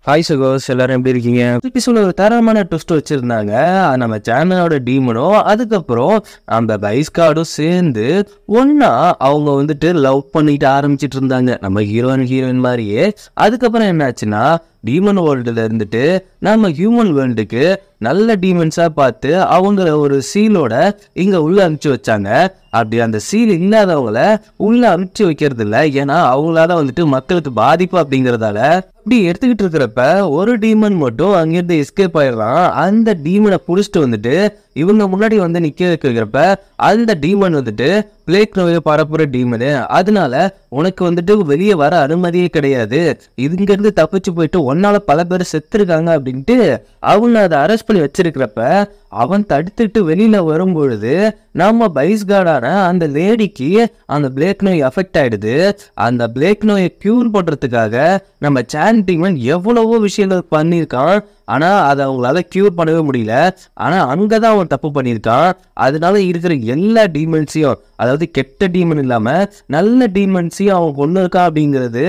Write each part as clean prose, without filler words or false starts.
Hi சகோஸ், எல்லாரும் எப்படி இருக்கீங்க? எபிசோட்ல ஒரு தரமான ட்விஸ்ட் வச்சிருந்தாங்க. நம்ம சேனலோட டீமனும் அதுக்கப்புறம் அந்த பைஸ்கார்டும் சேர்ந்து ஒன்னா அவங்க வந்துட்டு லவ் பண்ணிட்டு ஆரம்பிச்சிட்டு இருந்தாங்க, நம்ம ஹீரோயின் மாதிரியே. அதுக்கப்புறம் என்னாச்சுன்னா, டீமன் வேர்ல்டுல இருந்துட்டு நம்ம ஹியூமன் வேர்ல்டுக்கு நல்ல டீமன்ஸா பார்த்து அவங்கள ஒரு சீலோட இங்க உள்ள அனுப்பிச்சு வச்சாங்க. அப்படி அந்த சீல் இல்லாதவங்கள உள்ள அனுப்பிச்சு வைக்கிறது இல்லை, ஏன்னா அவங்களால வந்துட்டு மக்களுக்கு பாதிப்பு அப்படிங்கறதால. அப்படி எடுத்துக்கிட்டு இருக்கிறப்ப ஒரு டீமன் மட்டும் அங்கிருந்து எஸ்கேப் ஆயிடலாம். அந்த டீமனை புடிச்சிட்டு வந்துட்டு இவங்க முன்னாடி வந்து நிக்க வைக்கிறப்ப அந்த டீமன் வந்துட்டு பிளேக் நோயை பரப்புற டீமனு, அதனால உனக்கு வந்துட்டு வெளியே வர அனுமதியே கிடையாது, இங்க இருந்து தப்பிச்சு போயிட்டு ஒன்னால பல பேர் செத்துருக்காங்க அப்படின்ட்டு அவங்க அதை அரெஸ்ட் பண்ணி வச்சிருக்கிறப்ப அவன் தடுத்துட்டு வெளியில வரும்பொழுது நம்ம பைஸ்கார்டான அந்த லேடிக்கு அந்த பிளேக் நோய் அஃபெக்ட் ஆயிடுது. அந்த பிளேக் நோயை கியூர் பண்றதுக்காக நம்ம சான் டீமன் எவ்வளவோ விஷயங்கள் பண்ணியிருக்கான், ஆனா அதை அவங்களால கியூர் பண்ணவே முடியல. ஆனா அங்கதான் அவன் தப்பு பண்ணியிருக்கான். அதனால இருக்கிற எல்லா டீமன்ஸையும், அதாவது கெட்ட டீமன் இல்லாம நல்ல டீமன்ஸையும் அவன் கொண்டு இருக்கான் அப்படிங்கிறது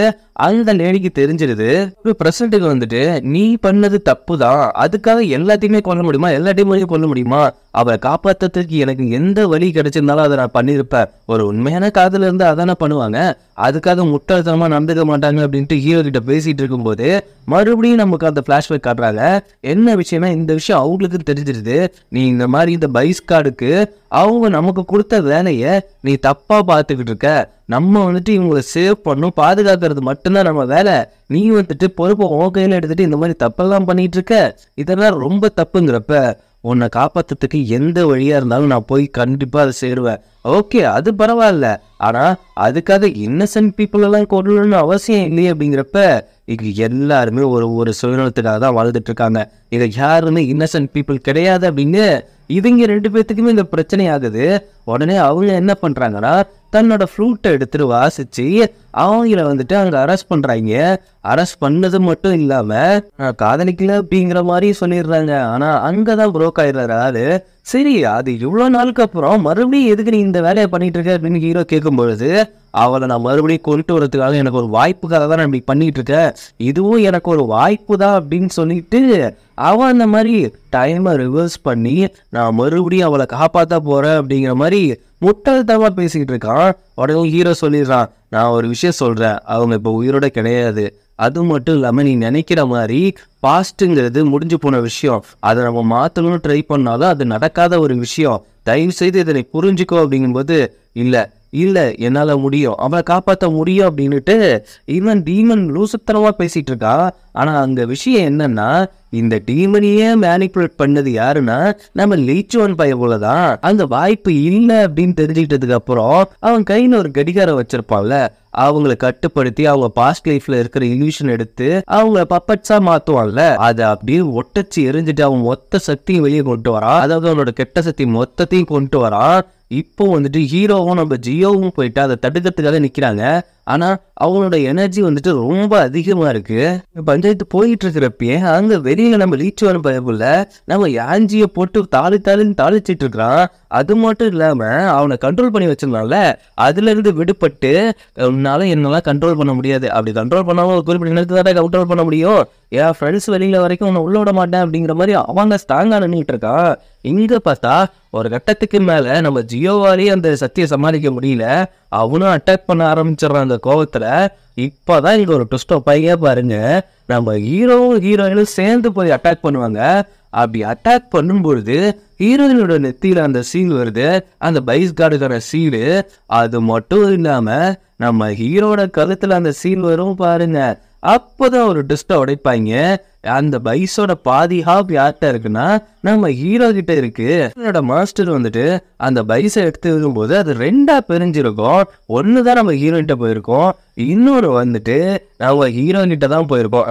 அந்த லேடிக்கு தெரிஞ்சிருது. ஒரு பிரசன்ட்டுக்கு வந்துட்டு நீ பண்ணது தப்பு தான், அதுக்காக எல்லாத்தையுமே கொல்ல முடியுமா, எல்லா டீமனையும் கொல்ல முடியுமா, அவரை காப்பாற்றுறதுக்கு எனக்கு எந்த வழி கிடைச்சிருந்தாலும் அதை நான் பண்ணியிருப்பேன். ஒரு உண்மையான காதல இருந்து அதானே பண்ணுவாங்க, அதுக்காக முட்டாள்தனமா நடந்துக்க மாட்டாங்க அப்படின்ட்டு ஹீரோ கிட்ட பேசிட்டு இருக்கும்போது மறுபடியும் நமக்கு அந்த பிளாஷ்பேக் காட்டுறாங்க. என்ன விஷயம்னா, இந்த விஷயம் அவங்களுக்கு தெரிஞ்சிருது. நீ இந்த மாதிரி இந்த பைஸ்கார்டுக்கு அவங்க நமக்கு கொடுத்த வேலையை நீ தப்பா பார்த்துக்கிட்டு இருக்க, நம்ம வந்துட்டு இவங்களை சேவ் பண்ணும் பாதுகாக்கிறது மட்டும்தான் நம்ம வேலை, நீ வந்துட்டு பொறுப்பை உன் கையில எடுத்துட்டு இந்த மாதிரி தப்பெல்லாம் பண்ணிட்டு இருக்க, இதெல்லாம் ரொம்ப தப்புங்கிறப்ப உன்னை காப்பாத்துறதுக்கு எந்த வழியா இருந்தாலும் நான் போய் கண்டிப்பா அதை சேருவேன். ஓகே, அது பரவாயில்ல, ஆனா அதுக்காக இன்னசென்ட் பீப்புள் எல்லாம் கொள்ளணும்னு அவசியம் இல்லையே அப்படிங்கிறப்ப இங்க எல்லாருமே ஒரு சுயநலத்துக்காக தான் வாழ்ந்துட்டு இருக்காங்க, இங்க யாருமே இன்னசென்ட் பீப்புள் கிடையாது அப்படின்னு இவங்க ரெண்டு பேர்த்துக்குமே இந்த பிரச்சனை ஆகுது. உடனே அவங்க என்ன பண்றாங்கன்னா, தன்னோட ஃப்ளூட்டை எடுத்துட்டு வாசிச்சு அவங்கள வந்துட்டு அங்க அரெஸ்ட் பண்றாங்க. அரெஸ்ட் பண்ணது மட்டும் இல்லாம காதலிக்கல அப்படிங்கிற மாதிரி சொல்லிடுறாங்க. ஆனா அங்கதான் புரோக் ஆயிடுறாரு ஆளு. சரி, அது இவ்வளவு நாளுக்கு அப்புறம் மறுபடியும் எதுக்கு நீ இந்த வேலையை பண்ணிட்டு இருக்க அப்படின்னு ஹீரோ கேட்கும் பொழுது, அவளை நான் மறுபடியும் கொண்டு வரதுக்காக எனக்கு ஒரு வாய்ப்புக்காக தான் நான் இப்படி பண்ணிட்டு இருக்கேன், இதுவும் எனக்கு ஒரு வாய்ப்பு தான் அப்படின்னு சொல்லிட்டு அவன் அந்த மாதிரி டைமை ரிவர்ஸ் பண்ணி நான் மறுபடியும் அவளை காப்பாற்ற போறேன் அப்படிங்கிற மாதிரி முட்டாள்தனமா பேசிக்கிட்டு இருக்கான். உடனே ஹீரோ சொல்லிடுறான், நான் ஒரு விஷயம் சொல்றேன், அவங்க இப்போ உயிரோட கிடையாது, அது மட்டும் இல்லாம நீ நினைக்கிற மாதிரி பாஸ்ட்ங்கிறது முடிஞ்சு போன விஷயம், அதை நம்ம மாத்தணும்னு ட்ரை பண்ணாலும் அது நடக்காத ஒரு விஷயம், தயவு செய்து இதனை புரிஞ்சுக்கோ அப்படிங்கும்போது இல்ல என்னால முடியும், அவளை காப்பாற்ற முடியும் அப்படின்னுட்டு இவன் டீமன் லூசுத்தனமா பேசிட்டு இருக்கா. ஆனா அங்க விஷயம் என்னன்னா, இந்த டீமனையே மேனிபுலேட் பண்ணது யாருன்னா நம்ம லீச்சுவன் பைய போலதான். அந்த வாய்ப்பு இல்லை அப்படின்னு தெரிஞ்சுக்கிட்டதுக்கு அப்புறம் அவன் கையில ஒரு கடிகாரம் வச்சிருப்பான்ல, அவங்களை கட்டுப்படுத்தி அவங்க பாஸ்ட் லைஃப்ல இருக்கிற இல்யூஷன் எடுத்து அவங்க பப்பட்ஸா மாத்துவான்ல, அதை அப்படியே ஒட்டச்சு எரிஞ்சிட்டு அவன் மொத்த சக்தியும் வெளியே கொண்டு வரான். அதாவது அவனோட கெட்ட சக்தி மொத்தத்தையும் கொண்டு வரான். இப்போ வந்துட்டு ஹீரோவும் நம்ம ஜியோவும் போயிட்டு அதை தடுக்கிறதுக்காக நிக்கிறாங்க. ஆனா அவங்களோட எனர்ஜி வந்துட்டு ரொம்ப அதிகமா இருக்கு. பஞ்சாயத்து போயிட்டு இருக்கிறப்பயே அங்க வெளியில நம்ம லீச்சுவான பயப்புல நம்ம யாஞ்சிய போட்டு தாளிச்சிட்டு இருக்கிறான். அது மட்டும் இல்லாம அவனை கண்ட்ரோல் பண்ணி வச்சிருந்தான்ல, அதுல இருந்து விடுபட்டு உன்னால என்னெல்லாம் கண்ட்ரோல் பண்ண முடியாது, அப்படி கண்ட்ரோல் பண்ணாம ஒரு குறிப்பிட்ட நேரத்துக்கு தான் கண்ட்ரோல் பண்ண முடியும், என் ஃப்ரெண்ட்ஸ் வெளியில வரைக்கும் உன்னை உள்ள விட மாட்டேன் அப்படிங்கிற மாதிரி அவங்க ஸ்ட்ராங்கா நின்றுட்டு இருக்கான். இங்க பார்த்தா ஒரு கட்டத்துக்கு மேல நம்ம ஜியோவாலேயே அந்த சத்தியை சமாளிக்க முடியல, அவனும் அட்டாக் பண்ண ஆரம்பிச்சிடறான் அந்த கோவத்துல. இப்பதான் இங்க ஒரு ட்விஸ்ட் பைய பாருங்க, நம்ம ஹீரோவும் ஹீரோயினும் சேர்ந்து போய் அட்டாக் பண்ணுவாங்க. அப்படி அட்டாக் பண்ணும்பொழுது ஹீரோயினோட நெத்தியில அந்த சீல் வருது, அந்த பைஸ்கார்டுக்கான சீலு. அது மட்டும் இல்லாம நம்ம ஹீரோட கழுத்துல அந்த சீல் வரும் பாருங்க. அப்போதான் ஒரு ட்விஸ்ட உடைப்பாங்க. அந்த பைஸோட பாதி ஹாப் யார்கிட்ட இருக்குன்னா நம்ம ஹீரோ கிட்ட இருக்கு. என்னோட மாஸ்டர் வந்துட்டு அந்த பைஸை எடுத்து இருக்கும்போது அது ரெண்டா பிரிஞ்சிருக்கும். ஒண்ணுதான் நம்ம ஹீரோயின்கிட்ட போயிருக்கோம், இன்னொரு வந்துட்டு நம்ம ஹீரோயின்கிட்ட தான் போயிருக்கோம்.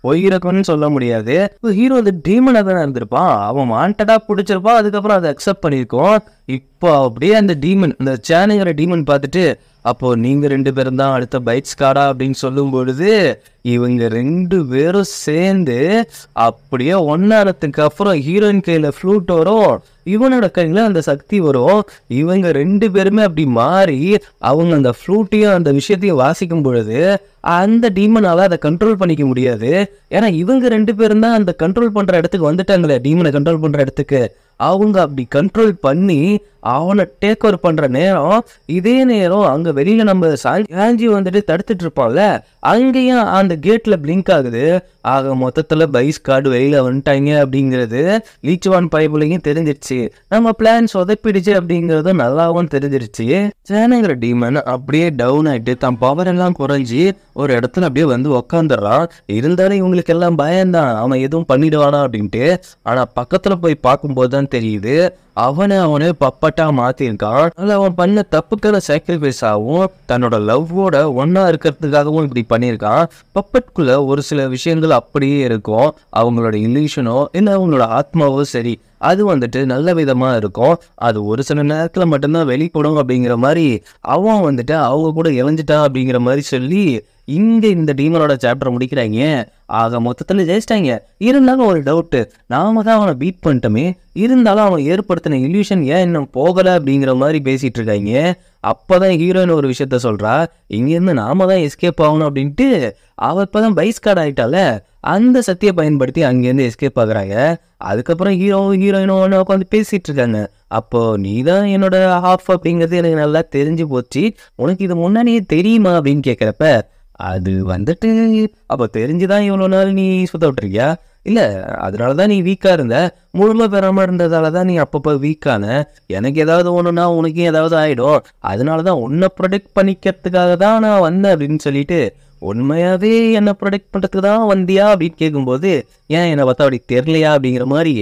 போயிருக்கோன்னு சொல்ல முடியாது. ஹீரோ வந்து டீமனா தானே இருந்திருப்பான், அவன் வாண்டடா பிடிச்சிருப்பான், அதுக்கப்புறம் அதை அக்செப்ட் பண்ணியிருக்கோம். இப்போ அப்படியே அந்த டீமன், அந்த சேனுங்கிற டீமன் பார்த்துட்டு, அப்போ நீங்க 2 பேரும் தான் அடுத்த பைட்ஸ் கார்டா அப்படின்னு சொல்லும் பொழுது, இவங்க 2 பேரும் சேர்ந்து அப்படியே ஒன்னானதுக்கு அப்புறம் ஹீரோயின் கையில ஃப்ளூட் வரும், இவனோட கையில அந்த சக்தி வரும். இவங்க 2 பேருமே அப்படி மாறி அவங்க அந்த ஃப்ளூட்டையும் அந்த விஷயத்தையும் வாசிக்கும் பொழுது அந்த டீமனால அதை கண்ட்ரோல் பண்ணிக்க முடியாது. ஏன்னா இவங்க 2 பேரும் தான் அந்த கண்ட்ரோல் பண்ற இடத்துக்கு வந்துட்டாங்களே, டீமனை கண்ட்ரோல் பண்ற இடத்துக்கு. அவங்க அப்படி கண்ட்ரோல் பண்ணி அவனை டேக் ஓவர் பண்ற நேரம், இதே நேரம் அங்க வெளியில நம்ம சாஞ்சி வந்துட்டு தடுத்துட்டு இருப்பான்ல, அங்கேயும் அந்த கேட்ல பிளிங்க் ஆகுது. ஆக மொத்தத்துல பைஸ் கார்டு வெளியில வந்துட்டாங்க அப்படிங்கிறது லீச்சுவான் பைபிளையும் தெரிஞ்சிருச்சு. நம்ம பிளான் சொதப்பிடுச்சு அப்படிங்கிறது நல்லாவும் தெரிஞ்சிருச்சு. சேனுங்கிற டீமன் அப்படியே டவுன் ஆயிட்டு தன் பவர் எல்லாம் குறைஞ்சி ஒரு இடத்துல அப்படியே வந்து உக்காந்துடுறான். இருந்தாலும் இவங்களுக்கு எல்லாம் பயம்தான், அவன் எதுவும் பண்ணிடுவானா அப்படின்ட்டு. ஆனா பக்கத்துல போய் பார்க்கும்போது தான் தெரியுது அவனை பப்பட்டா மாத்திருக்கான். அதில் அவன் பண்ண தப்புக்கான சாக்ரிஃபைஸ் ஆகும், தன்னோட லவ்வோட ஒன்னா இருக்கிறதுக்காகவும் இப்படி பண்ணியிருக்கான். பப்பட்குள்ள ஒரு சில விஷயங்கள் அப்படியே இருக்கும், அவங்களோட இல்யூஷனோ இல்லை அவங்களோட ஆத்மாவோ சரி, அது வந்துட்டு நல்ல விதமா இருக்கும். அது ஒரு சில நேரத்துல மட்டும்தான் வெளிப்படும் அப்படிங்கிற மாதிரி அவன் வந்துட்டு அவங்க கூட இளைஞ்சிட்டான் அப்படிங்கிற மாதிரி சொல்லி இங்க இந்த டீமனோட சாப்டர் முடிக்கிறாங்க. ஆக மொத்தத்துல ஜெயிச்சிட்டாங்க. இருந்தாலும் ஒரு டவுட்டு, நாம தான் அவனை பீட் பண்ணிட்டோமே, இருந்தாலும் அவன் ஏற்படுத்தின இல்யூஷன் ஏன் இன்னும் போகல அப்படிங்கிற மாதிரி பேசிட்டு இருக்காங்க. அப்பதான் ஹீரோயின் ஒரு விஷயத்த சொல்றா, இங்கிருந்து நாம தான் எஸ்கேப் ஆகணும் அப்படின்ட்டு. அவ இப்பதான் பைஸ் கார்டு ஆயிட்டால, அந்த சக்தியை பயன்படுத்தி அங்கேருந்து எஸ்கேப் ஆகுறாங்க. அதுக்கப்புறம் ஹீரோயினும் ஒன்று உட்காந்து பேசிட்டு இருக்காங்க. அப்போ நீ தான் என்னோட ஹாஃப் அப்படிங்கிறது எனக்கு நல்லா தெரிஞ்சு போச்சு, உனக்கு இது முன்னாடியே தெரியுமா அப்படின்னு கேட்குறப்ப, அது வந்துட்டு அப்போ தெரிஞ்சுதான் இவ்வளோ நாள் நீ சுத்த விட்டுருக்கியா? இல்லை, அதனால தான் நீ வீக்காக இருந்த, முழுமை பெறாமல் இருந்ததால தான் நீ அப்பப்போ வீக்கான. எனக்கு ஏதாவது ஒன்றுனா உனக்கும் ஏதாவது ஆகிடும், அதனால தான் உன்னை ப்ரொடெக்ட் பண்ணிக்கிறதுக்காக தான் நான் வந்தேன் அப்படின்னு சொல்லிட்டு, உண்மையாகவே என்னை ப்ரொடெக்ட் பண்ணுறதுக்கு தான் வந்தியா அப்படின்னு கேட்கும்போது, ஏன் என்னை பார்த்தா அப்படி தெரியலையா அப்படிங்கிற மாதிரி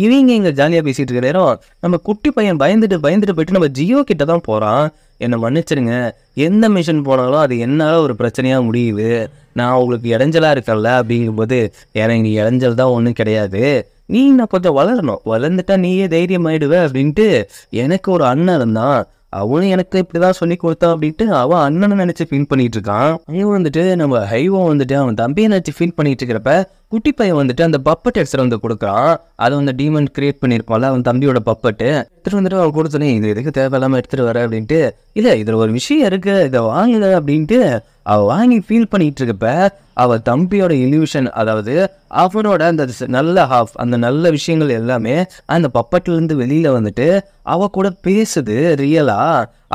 இவங்க இங்கே ஜாலியாக பேசிகிட்டு இருக்கிற நேரம் நம்ம குட்டி பையன் பயந்துட்டு போயிட்டு நம்ம ஜியோ கிட்ட தான் போகிறான். என்னை மன்னிச்சிருங்க, எந்த மிஷன் போனாலும் அது என்னால் ஒரு பிரச்சனையாக முடியுது, நான் உங்களுக்கு இடைஞ்சலாக இருக்கல அப்படிங்கும்போது, எனக்கு நீ இடைஞ்சல் தான் ஒன்றும் கிடையாது, நீ நான் கொஞ்சம் வளரணும், வளர்ந்துட்டா நீயே தைரியமாயிடுவே அப்படின்ட்டு. எனக்கு ஒரு அண்ணன் இருந்தான், அவனும் எனக்கு இப்படிதான் சொல்லி கொடுத்தான் அப்படின்ட்டு அவன் அண்ணனை நினைச்சு ஃபீல் பண்ணிட்டு இருக்கான். அவன் வந்துட்டு நம்ம ஹைவோ வந்துட்டு அவன் தம்பியை நினைச்சு ஃபீல் பண்ணிட்டு இருக்கிறப்ப குட்டி பையன் வந்துட்டு அந்த பப்பட் எடுத்துட்டு வந்து கொடுக்குறான். அதை வந்து டீமன் கிரியேட் பண்ணியிருப்பான்ல அவன் தம்பியோட பப்பட்டு எடுத்துட்டு வந்துட்டு அவன் கொடுத்தனே, இது எதுக்கு தேவையில்லாம எடுத்துட்டு வர அப்படின்ட்டு. இல்லை, இதுல ஒரு விஷயம் இருக்கு, இதை வாங்குங்க அப்படின்ட்டு அவள் வாங்கி ஃபீல் பண்ணிட்டு இருக்கப்ப அவள் தம்பியோட இல்யூஷன், அதாவது அவனோட அந்த நல்ல ஹாஃப், அந்த நல்ல விஷயங்கள் எல்லாமே அந்த பப்பட்லேருந்து வெளியில வந்துட்டு அவ கூட பேசுது ரியலா.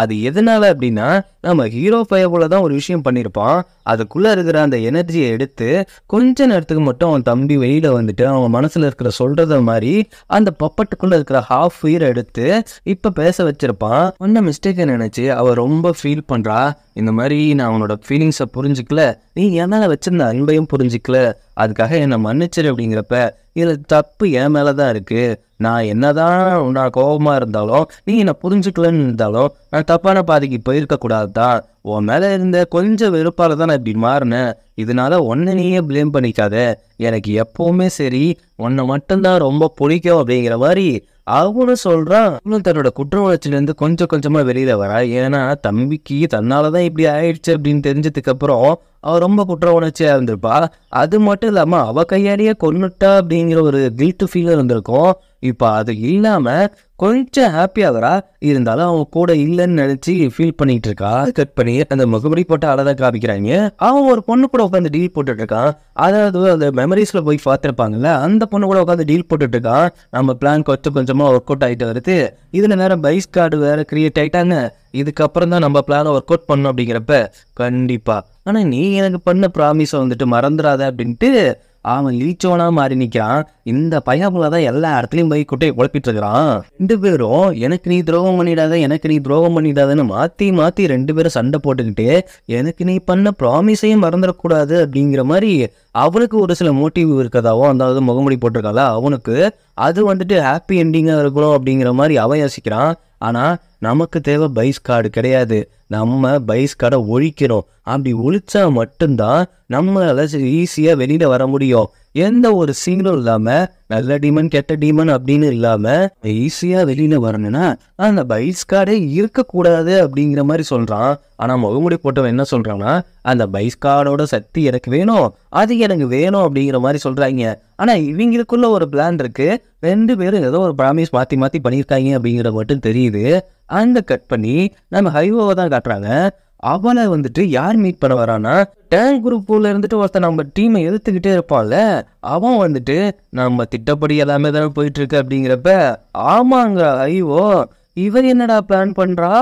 அது எதனால அப்படின்னா, நம்ம ஹீரோ பையபோல தான் ஒரு விஷயம் பண்ணியிருப்பான், அதுக்குள்ள இருக்கிற அந்த எனர்ஜியை எடுத்து கொஞ்ச நேரத்துக்கு மட்டும் அவன் தம்பி வெளியில வந்துட்டு அவன் மனசுல இருக்கிற சொல்றத மாதிரி அந்த பப்பட்டுக்குள்ள இருக்கிற ஹாஃப் உயிரை எடுத்து இப்ப பேச வச்சிருப்பான். ஒன்ன மிஸ்டேக்கை நினைச்சு அவ ரொம்ப ஃபீல் பண்றா. இந்த மாதிரி நான் அவனோட ஃபீலிங்ஸை புரிஞ்சுக்கல, நீ என்னால வச்சிருந்த அன்பையும் புரிஞ்சுக்கல, அதுக்காக என்னை மன்னிச்சிரு அப்படிங்கிறப்ப, இதுல தப்பு என் மேலதான் இருக்கு, நான் என்னதான் நான் கோபமா இருந்தாலும் நீ என்னை புரிஞ்சுக்கலன்னு இருந்தாலும் நான் தப்பான பாதைக்கு போயிருக்க கூடாதுதான், உன் மேல இருந்த கொஞ்சம் வெறுப்பால தான் நான் இப்படி மாறினேன், இதனால உன்னை நீயே பிளேம் பண்ணிக்காத, எனக்கு எப்பவுமே சரி உன்னை மட்டும்தான் ரொம்ப பிடிக்கும் அப்படிங்கிற மாதிரி அவனும் சொல்றான். அவனும் தன்னோட குற்ற உணர்ச்சியிலேருந்து கொஞ்சம் கொஞ்சமா வெளியில வரா. ஏன்னா தம்பிக்கு தன்னாலதான் இப்படி ஆயிடுச்சு அப்படின்னு தெரிஞ்சதுக்கு அப்புறம் அவ ரொம்ப குற்ற உணர்ச்சியா இருந்திருப்பா. அது மட்டும் இல்லாம அவ கையாலேயே கொன்னுட்டா அப்படிங்கிற ஒரு கில்ட் ஃபீல் இருந்திருக்கும். இப்ப அது இல்லாம கொஞ்சம் ஹாப்பியாகிறா, இருந்தாலும் அவன் கூட இல்லைன்னு நினைச்சு ஃபீல் பண்ணிட்டு இருக்கா. கட் பண்ணி அந்த முகமுடி போட்டு அழகா காமிக்கிறாங்க. அவன் ஒரு பொண்ணு கூட உட்காந்து டீல் போட்டுட்டு இருக்கான். அதாவது அந்த மெமரிஸ்ல போய் பார்த்துருப்பாங்கல்ல, அந்த பொண்ணு கூட உட்காந்து டீல் போட்டுட்டு இருக்கான். நம்ம பிளான் கொஞ்சம் கொஞ்சமா ஒர்க் அவுட் ஆகிட்டு வருது. இதுல நேரம் பைஸ் கார்டு வேற கிரியேட் ஆயிட்டாங்க. இதுக்கப்புறம் தான் நம்ம பிளானை ஒர்க் அவுட் பண்ணணும் அப்படிங்கிறப்ப, கண்டிப்பா ஆனா நீ எனக்கு பண்ண ப்ராமிஸை வந்துட்டு மறந்துடாத அப்படின்ட்டு அவன் லீச்சோனா மாறி நிற்கிறான். இந்த பையன் தான் எல்லா இடத்துலையும் போய் குட்டையை குழப்பிட்டு இருக்கிறான். 2 பேரும் எனக்கு நீ துரோகம் பண்ணிடாத, எனக்கு நீ துரோகம் பண்ணிடாதன்னு மாற்றி மாற்றி 2 பேரும் சண்டை போட்டுக்கிட்டு எனக்கு நீ பண்ண ப்ராமிஸையும் மறந்துடக்கூடாது அப்படிங்கிற மாதிரி அவனுக்கு ஒரு சில மோட்டிவ் இருக்கதாவும், அதாவது முகமுடி போட்டிருக்கால அவனுக்கு அது வந்துட்டு ஹாப்பி என்டிங்காக இருக்கணும் அப்படிங்கிற மாதிரி அவன் யோசிக்கிறான். ஆனால் நமக்கு தேவை பைஸ் கார்டு கிடையாது, நம்ம பைஸ் கார்டை ஒழிக்கிறோம். அப்படி ஒழிச்சா மட்டும்தான் நம்மளால ஈஸியாக வெளியில் வர முடியும். எந்த ஒரு சீனும் இல்லாம நல்ல டீமன் கெட்ட டீமன் அப்படின்னு இல்லாம ஈஸியா வெளியில வரணும்னா அந்த பைஸ் கார்டே இருக்கக்கூடாது அப்படிங்கிற மாதிரி சொல்றான். ஆனா முகமுடி போட்டவன் என்ன சொல்றான்னா, அந்த பைஸ் கார்டோட சக்தி எனக்கு வேணும், அது எனக்கு வேணும் அப்படிங்கிற மாதிரி சொல்றாங்க. ஆனா இவங்களுக்குள்ள ஒரு பிளான் இருக்கு. 2 பேரும் ஏதோ ஒரு ப்ராமிஸ் மாத்தி மாத்தி பண்ணியிருக்காங்க அப்படிங்கிறது மட்டும் தெரியுது. அங்க கட் பண்ணி நம்ம ஹைவோவை தான் காட்டுறாங்க. அவளை வந்துட்டு யார் மீட் பண்ண வரானா, டேங்க் குரூப்ல இருந்துட்டு ஒருத்தன் நம்ம டீமை எதிர்த்துக்கிட்டே இருப்பான்ல, அவன் வந்துட்டு நம்ம திட்டப்படி எல்லாமே தானே போயிட்டு இருக்கு அப்படிங்கிறப்ப, ஆமாங்க ஹைவோ இவர் என்னடா பிளான் பண்றா,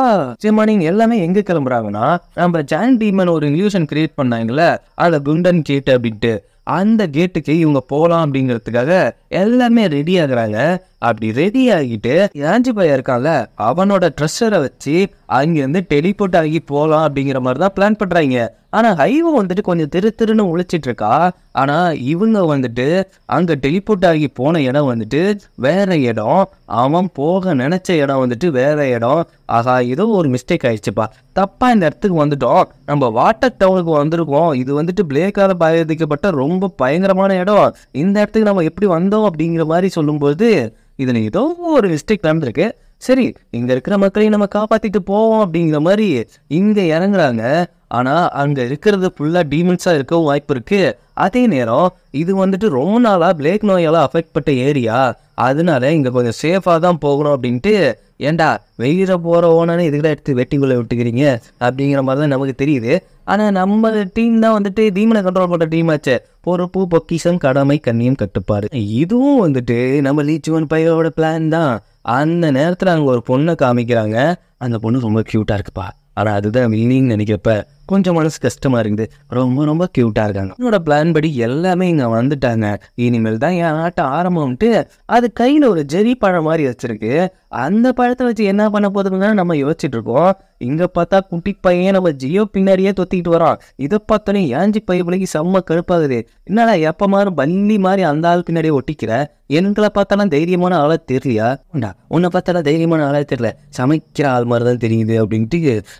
சரிமா நீங்க எல்லாமே எங்க கிளம்புறாங்கன்னா நம்ம ஜான் டீமன் ஒரு இல்யூஷன் கிரியேட் பண்ணாங்கல்ல அந்த குண்டன் கேட் அப்படின்ட்டு, அந்த கேட்டுக்கு இவங்க போகலாம் அப்படிங்கிறதுக்காக எல்லாமே ரெடி ஆகுறாங்க. அப்படி ரெடி ஆகிட்டு யாஞ்சி பையன் இருக்கான்ல அவனோட ட்ரெஷரை வச்சு அங்கிருந்து டெலிபோர்ட் ஆகி போகலாம் அப்படிங்கிற மாதிரி தான் பிளான் பண்றாங்க. ஆனா ஹைவோ வந்துட்டு கொஞ்சம் திருன்னு உழைச்சிட்டு இருக்கா. ஆனா இவங்க வந்துட்டு அங்க டெலிபோர்ட் ஆகி போன இடம் வந்துட்டு வேற இடம், அவன் போக நினைச்ச இடம் வந்துட்டு வேற இடம். ஆகா ஏதோ ஒரு மிஸ்டேக் ஆயிடுச்சுப்பா, தப்பா இந்த இடத்துக்கு வந்துட்டோம், நம்ம வாட்டர் டவுனுக்கு வந்திருக்கோம், இது வந்துட்டு பிளேக்கால பாதிக்கப்பட்ட ரொம்ப பயங்கரமான இடம், இந்த இடத்துக்கு நம்ம எப்படி வந்தோம் அப்படிங்கிற மாதிரி சொல்லும்போது இதுல ஏதோ ஒரு மிஸ்டேக் நடந்திருக்கு, சரி இங்க இருக்கிற மக்களையும் நம்ம காப்பாத்திட்டு போவோம் அப்படிங்கிற மாதிரி இங்க இறங்குறாங்க. ஆனா அங்க இருக்கிறது ஃபுல்லா டீமன்ஸா இருக்கவும் வாய்ப்பு இருக்கு. அதே நேரம் இது வந்துட்டு ரொம்ப நாளா பிளேக் நோயால அஃபெக்ட் பட்ட ஏரியா, அதனால இங்க கொஞ்சம் சேஃபா தான் போகணும் அப்படின்ட்டு, ஏண்டா வெயில போற ஓனானே இதுக்கிட்ட எடுத்து வெட்டிக்குள்ள விட்டுக்கிறீங்க அப்படிங்கிற மாதிரி தான் நமக்கு தெரியுது. ஆனா நம்ம டீம் தான் வந்துட்டு டீமனை கண்ட்ரோல் பண்ற டீம் ஆச்சு, பொறுப்பு பொக்கிஷம் கடமை கண்ணியம் கட்டுப்பாடு, இதுவும் வந்துட்டு நம்ம லீச்சுவன் பையோட பிளான் தான். அந்த நேரத்துல அங்க ஒரு பொண்ணை காமிக்கிறாங்க. அந்த பொண்ணு ரொம்ப கியூட்டா இருக்குப்பா, ஆனா அதுதான் வில்லின்னு நினைக்கிறப்ப கொஞ்சம் மனசு கஷ்டமா இருக்குது. ரொம்ப ரொம்ப கியூட்டா இருக்காங்க. என்னோட பிளான் படி எல்லாமே இங்க வந்துட்டாங்க, இனிமேல் தான் என் ஆட்டம் ஆரம்பம்ட்டு அது கையில ஒரு ஜெரி பழம் மாதிரி வச்சிருக்கு. அந்த பழத்தை வச்சு என்ன பண்ண போதுன்னு நம்ம யோசிச்சுட்டு இருக்கோம். இங்க பார்த்தா குட்டி பையன் நம்ம ஜியோ பின்னாடியே தொத்திக்கிட்டு வரான். இதை பார்த்தோன்னே ஏஞ்சி பையன் செம்ம கடுப்பாகுது. என்னடா எப்ப மாதிரி பள்ளி மாதிரி அந்த ஆள் பின்னாடியே ஒட்டிக்கிற, எங்களை பார்த்தாலும் தைரியமான ஆளா தெரியலையா, உன்னை பார்த்தாலும் தைரியமான ஆளா தெரியல, சமைக்கிற ஆள் மாதிரி தான் தெரியுது அப்படின்ட்டு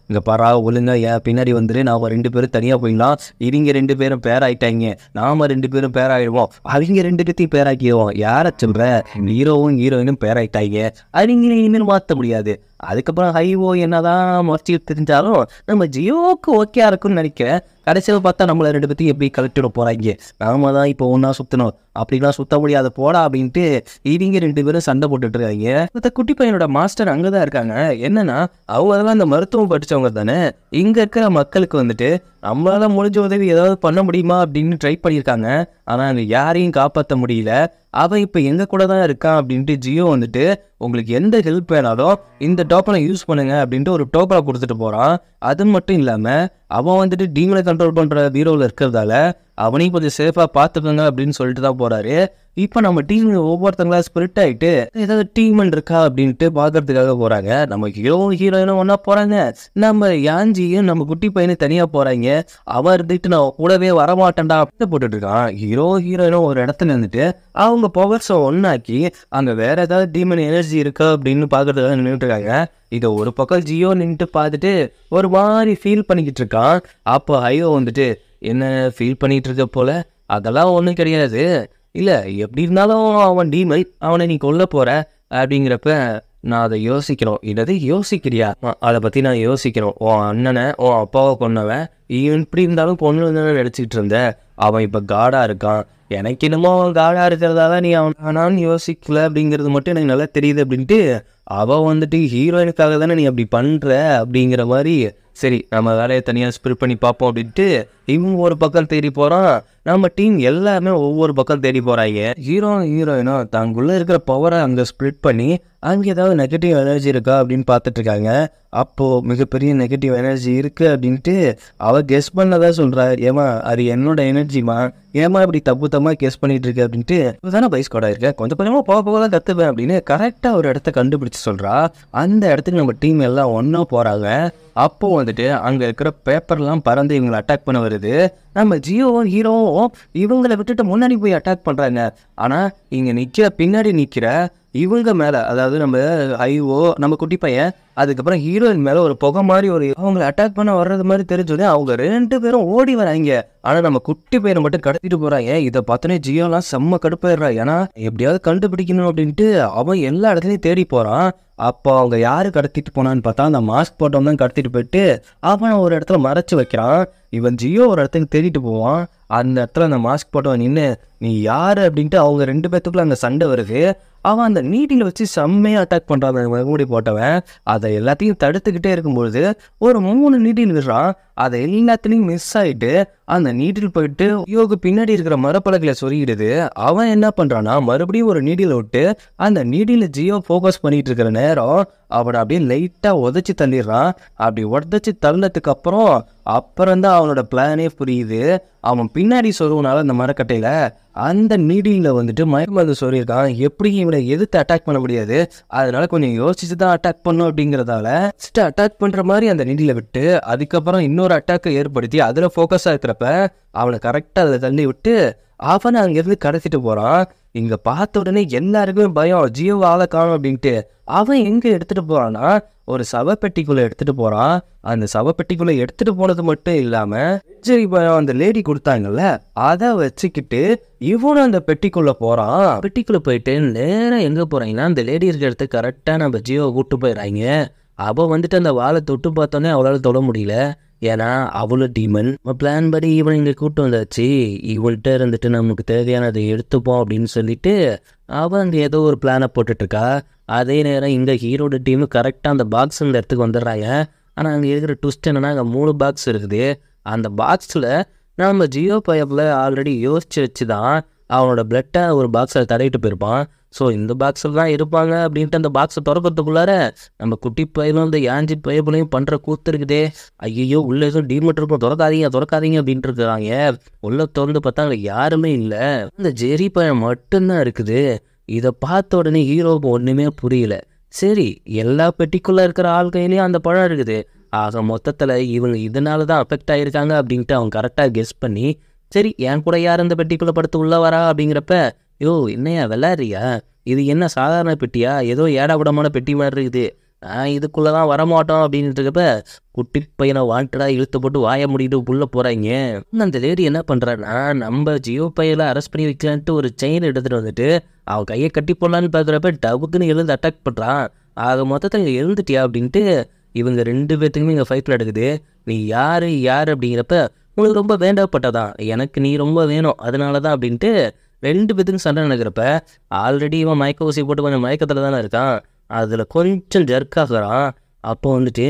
இங்க பரா ஒழுங்கா என் பின்னாடி வந்துரு, நாம 2 பேரும் தனியா போயிடலாம், இவங்க 2 பேரும் பேர் ஆயிட்டாங்க, நாம 2 பேரும் பேர் ஆயிடுவோம், அவங்க 2 பேர்த்தையும் பேர் ஆக்கிடுவோம், யார சொல்ற ஹீரோவும் ஹீரோயினும் பேர் ஆயிட்டாங்க, அவங்கள இனிமேல் மாற்ற முடியாது. அதுக்கப்புறம் ஹைவோ என்னதான் மறைச்சி தெரிஞ்சாலும் நம்ம ஜியோவுக்கு ஓகே இருக்குன்னு நினைக்கிறேன். கடைசியில் பார்த்தா நம்மளை 2 பேர்த்தையும் எப்படி கலெக்டிட போறாங்க, நாம தான் இப்போ ஒன்னா சுத்தணும், அப்படிலாம் சுத்த முடியாது போடா அப்படின்ட்டு இவங்க 2 பேரும் சண்டை போட்டுட்டு இருக்காங்க. இந்த குட்டி பையனோட மாஸ்டர் அங்கதான் இருக்காங்க. என்னன்னா அவங்க அதெல்லாம் அந்த மருத்துவம் படிச்சவங்க தானே, இங்க இருக்கிற மக்களுக்கு வந்துட்டு நம்மளால முடிஞ்ச உதவி ஏதாவது பண்ண முடியுமா அப்படின்னு ட்ரை பண்ணியிருக்காங்க. ஆனா அங்க யாரையும் காப்பாற்ற முடியல. அவன் இப்ப எங்க கூட தான் இருக்கான் அப்படின்ட்டு ஜியோ வந்துட்டு உங்களுக்கு எந்த ஹெல்ப் வேணாலும் இந்த டோக்கனை யூஸ் பண்ணுங்க அப்படின்ட்டு ஒரு டோக்கனை கொடுத்துட்டு போறான். அது மட்டும் இல்லாம அவன் வந்துட்டு டீமனை கண்ட்ரோல் பண்ற பீரோவில் இருக்கிறதால அவனையும் கொஞ்சம் சேஃபா பார்த்துக்கோங்க அப்படின்னு சொல்லிட்டு தான் போறாரு. இப்போ நம்ம டீம் ஒவ்வொருத்தங்களா ஸ்பிரிட் ஆகிட்டு ஏதாவது டீமன் இருக்கா அப்படின்ட்டு பார்க்கறதுக்காக போறாங்க. நம்ம ஹீரோயினும் ஒன்னா போறாங்க, நம்ம யாஞ்சியும் நம்ம குட்டி பையனும் தனியா போறாங்க. அவன் இருந்துட்டு நான் கூடவே வரமாட்டேன்டா அப்படின்னு போட்டுட்டு இருக்கான். ஹீரோயினும் ஒரு இடத்துல இருந்துட்டு அவங்க பவர்ஸை ஒன்னாக்கி அங்க வேற ஏதாவது டீமன் எனர்ஜி இருக்கா அப்படின்னு பார்க்கறதுக்காக நின்றுட்டு இருக்காங்க. இதை ஒரு பக்கம் ஜியோ நின்றுட்டு பார்த்துட்டு ஒரு மாதிரி ஃபீல் பண்ணிக்கிட்டு இருக்கான். அப்போ ஹைவோ வந்துட்டு என்ன ஃபீல் பண்ணிட்டு இருக்க போல, அதெல்லாம் ஒன்றும் கிடையாது, இல்லை எப்படி இருந்தாலும் அவன் டீமை, அவனை நீ கொல்ல போற அப்படிங்கிறப்ப நான் அதை யோசிக்கிறோம். என்னது யோசிக்கிறியா, அதை பற்றி நான் யோசிக்கிறோம். உன் அண்ணனை உன் அப்பாவை கொன்னவன் இவன் இப்படி இருந்தாலும் பொண்ணு நினச்சிக்கிட்டு இருந்த, அவன் இப்போ காடாக இருக்கான், எனக்கு என்னமோ அவன் காடாக இருக்கிறதால நீ அவனான்னு யோசிக்கல அப்படிங்கிறது மட்டும் எனக்கு நல்லா தெரியுது அப்படின்ட்டு அவள் வந்துட்டு ஹீரோயினுக்காக தானே நீ அப்படி பண்ணுற அப்படிங்கிற மாதிரி, சரி நம்ம வேலையை தனியாக ஸ்பிரிட் பண்ணி பார்ப்போம் அப்படின்ட்டு இவங்க ஒரு பக்கம் தேடி போகிறான். நம்ம டீம் எல்லாமே ஒவ்வொரு பக்கம் தேடி போகிறாங்க. ஹீரோயினும் தங்குள்ளே இருக்கிற பவரை அங்கே ஸ்ப்ளிட் பண்ணி அங்கே ஏதாவது நெகட்டிவ் எனர்ஜி இருக்கா அப்படின்னு பார்த்துட்டு இருக்காங்க. அப்போது மிகப்பெரிய நெகட்டிவ் எனர்ஜி இருக்குது அப்படின்ட்டு அவள் கெஸ் பண்ணதான் சொல்கிறா. ஏமா அது என்னோட எனர்ஜிமா, ஏமா இப்படி தப்பு கெஸ் பண்ணிட்டு இருக்கு அப்படின்ட்டு, இதுதானே பைஸ் கோடாக இருக்கேன், கொஞ்சம் கொஞ்சமாக போக தான் கற்றுப்பேன் அப்படின்னு கரெக்டாக ஒரு இடத்த கண்டுபிடிச்சு சொல்கிறா. அந்த இடத்துக்கு நம்ம டீம் எல்லாம் ஒன்றா போகிறாங்க. அப்போ வந்துட்டு அங்கே இருக்கிற பேப்பர்லாம் பறந்து இவங்களை அட்டாக் பண்ண வருது. நம்ம ஜியோவும் ஹீரோவும் இவங்களை விட்டுட்டு முன்னாடி போய் அட்டாக் பண்ணுறாங்க. ஆனால் இங்கே பின்னாடி நிற்கிற இவங்க மேல, அதாவது நம்ம ஐஓ, நம்ம குட்டி பையன், அதுக்கப்புறம் ஹீரோயின் மேல ஒரு புகை மாதிரி ஒரு அவங்களை அட்டாக் பண்ண வர்றது மாதிரி தெரிஞ்சோடனே அவங்க 2 பேரும் ஓடி வராங்க. ஆனா நம்ம குட்டி பையனை மட்டும் கடத்திட்டு போறாங்க. இதை பார்த்தோன்னே ஜியோலாம் செம்ம கடுப்பாயிடுறா. ஏன்னா எப்படியாவது கண்டுபிடிக்கணும் அப்படின்ட்டு அவன் எல்லா இடத்துலையும் தேடி போறான். அப்போ அவங்க யாரு கடத்திட்டு போனான்னு பார்த்தா அந்த மாஸ்க் போட்டவன் தான் கடத்திட்டு போயிட்டு அவனை ஒரு இடத்துல மறைச்சு வைக்கிறான். இவன் ஜியோ ஒரு இடத்துக்கு தேடிட்டு போவான். அந்த இடத்துல அந்த மாஸ்க் போட்டவன் நின்று நீ யாரு அப்படின்ட்டு அவங்க 2 பேத்துக்குள்ள அந்த சண்டை வருது. அவன் அந்த நீட்டில வச்சு செம்மையாக அட்டாக் பண்ணுறான் அந்த முகமூடி போட்டவன். அதை எல்லாத்தையும் தடுத்துக்கிட்டே இருக்கும்பொழுது ஒரு 3 நீட்டில் விடுறான். அதை எல்லாத்துலேயும் மிஸ் ஆகிட்டு அந்த நீட்டில் போயிட்டு ஜியோவுக்கு பின்னாடி இருக்கிற மரப்பலகையில சொருகிடுது. அவன் என்ன பண்ணுறான்னா மறுபடியும் ஒரு நீடியில் விட்டு அந்த நீடியில் ஜியோ ஃபோக்கஸ் பண்ணிட்டு இருக்கிற நேரம் அவனை அப்படியே லைட்டாக உதச்சி தள்ளிடுறான். அப்படி உதச்சி தள்ளதுக்கு அப்புறம் தான் அவனோட பிளானே புரியுது. அவன் பின்னாடி சொருவனால அந்த மரக்கட்டையில் அந்த நீடியில் வந்துட்டு மயமருந்து சொல்லியிருக்கான். எப்படி இவனை எதிர்த்து அட்டாக் பண்ண முடியாது, அதனால கொஞ்சம் யோசிச்சு தான் அட்டாக் பண்ணும் அப்படிங்கிறதால ஃபஸ்ட்டு அட்டாக் பண்ணுற மாதிரி அந்த நீடியில் விட்டு அதுக்கப்புறம் இன்னொரு அட்டாக்கை ஏற்படுத்தி அதில் ஃபோக்கஸாக இருக்கிறப்ப அவனை கரெக்டாக அதில் தள்ளி விட்டு அவனை அங்கேருந்து கடத்திட்டு போகிறான். இங்கே பார்த்த உடனே எல்லாருக்குமே பயம், ஜியோ ஆளை காணும் அப்படின்ட்டு. அவன் எங்கே எடுத்துகிட்டு போகிறான்னா ஒரு சவப்பெட்டிக்குள்ளே எடுத்துகிட்டு போகிறான். அந்த சவப்பெட்டிக்குள்ளே எடுத்துகிட்டு போனது மட்டும் இல்லாமல் சரி பயம் அந்த லேடி கொடுத்தாங்கல்ல அதை வச்சுக்கிட்டு இவனும் அந்த பெட்டிக்குள்ளே போகிறான். பெட்டிக்குள்ளே போயிட்டு நேராக எங்கே போகிறாங்கன்னா அந்த லேடி இருக்கிற இடத்துக்கு கரெக்டாக நம்ம ஜியோவை கூப்பிட்டு போயிடுறாங்க. அவள் வந்துட்டு அந்த வாழை தொட்டு பார்த்தோன்னே அவளால் தொட முடியல. ஏன்னா அவ்வளோ டீமன். பிளான் படி இவன் இங்கே கூப்பிட்டு வந்தாச்சு, இவள்கிட்ட இருந்துட்டு நமக்கு தேவையானதை எடுத்துப்போம் அப்படின்னு சொல்லிட்டு அவன் அங்கே ஏதோ ஒரு பிளானை போட்டுட்ருக்கா. அதே நேரம் இங்கே ஹீரோட டீமு கரெக்டாக அந்த பாக்ஸ் இந்த இடத்துக்கு வந்துடுறாங்க. ஆனால் அங்கே இருக்கிற ட்விஸ்ட் என்னன்னா அங்கே 3 பாக்ஸ் இருக்குது. அந்த பாக்ஸில் நம்ம ஜியோ பைப்பில் ஆல்ரெடி யோசிச்சு வச்சு தான் அவனோட பிளட்டை ஒரு பாக்ஸில் தடவிட்டு போயிருப்பான். ஸோ இந்த பாக்ஸில் தான் இருப்பாங்க அப்படின்ட்டு அந்த பாக்ஸை திறக்கிறதுக்குள்ளார நம்ம குட்டி பையனும் இந்த யாஞ்சி பையப்புலையும் பண்ணுற கூத்து இருக்குதே. ஐயோ உள்ளே எதுவும் டீமட் இருக்கும், திறக்காதீங்க அப்படின்ட்டு இருக்கிறாங்க. உள்ளே திறந்து பார்த்தா அங்கே யாருமே இல்லை, இந்த ஜெரி பையன் மட்டும்தான் இருக்குது. இதை பார்த்த உடனே ஹீரோவுக்கு ஒன்றுமே புரியல. சரி எல்லா பெட்டிக்குள்ளே இருக்கிற ஆள் கையிலையும் அந்த பழம் இருக்குது, ஆக மொத்தத்தில் இவங்க இதனால தான் அஃபெக்ட் ஆகியிருக்காங்க அப்படின்ட்டு அவன் கரெக்டாக கெஸ் பண்ணி சரி என் கூட யார் இந்த பெட்டிக்குள்ளே படுத்து உள்ளே வரா அப்படிங்கிறப்ப யோ என்னையா விளாட்றியா, இது என்ன சாதாரண பெட்டியா, ஏதோ ஏடாபடமான பெட்டி மாதிரி இருக்குது, இதுக்குள்ளே தான் வரமாட்டோம் அப்படின்ட்டு இருக்கப்ப குட்டி பையனை வாண்டடாக இழுத்து போட்டு வாய முடிட்டு உள்ளே போகிறாங்க. அந்த லேடி என்ன பண்ணுறான்னா நம்ம ஜியோ பையனை அரெஸ்ட் பண்ணி வைக்கலான்ட்டு ஒரு செயின் எடுத்துகிட்டு வந்துட்டு அவன் கையை கட்டி போடலான்னு பார்க்குறப்ப டவுக்குன்னு எழுந்து அட்டாக் பண்ணுறான். ஆக மொத்தத்தில் இங்கே எழுந்துட்டியா அப்படின்ட்டு இவங்க 2 பேர்த்துக்குமே இங்கே ஃபைட்டில் எடுக்குது. நீ யார் அப்படிங்கிறப்ப உங்களுக்கு ரொம்ப வேண்டப்பட்டதான், எனக்கு நீ ரொம்ப வேணும் அதனால தான் அப்படின்ட்டு 2 பேத்துக்கும் சண்டை நடக்கிறப்ப ஆல்ரெடி இவன் மயக்க ஊசி போட்டு கொஞ்சம் மயக்கத்தில் தானே இருக்கான், அதில் கொஞ்சம் ஜர்க்காகிறான். அப்போ வந்துட்டு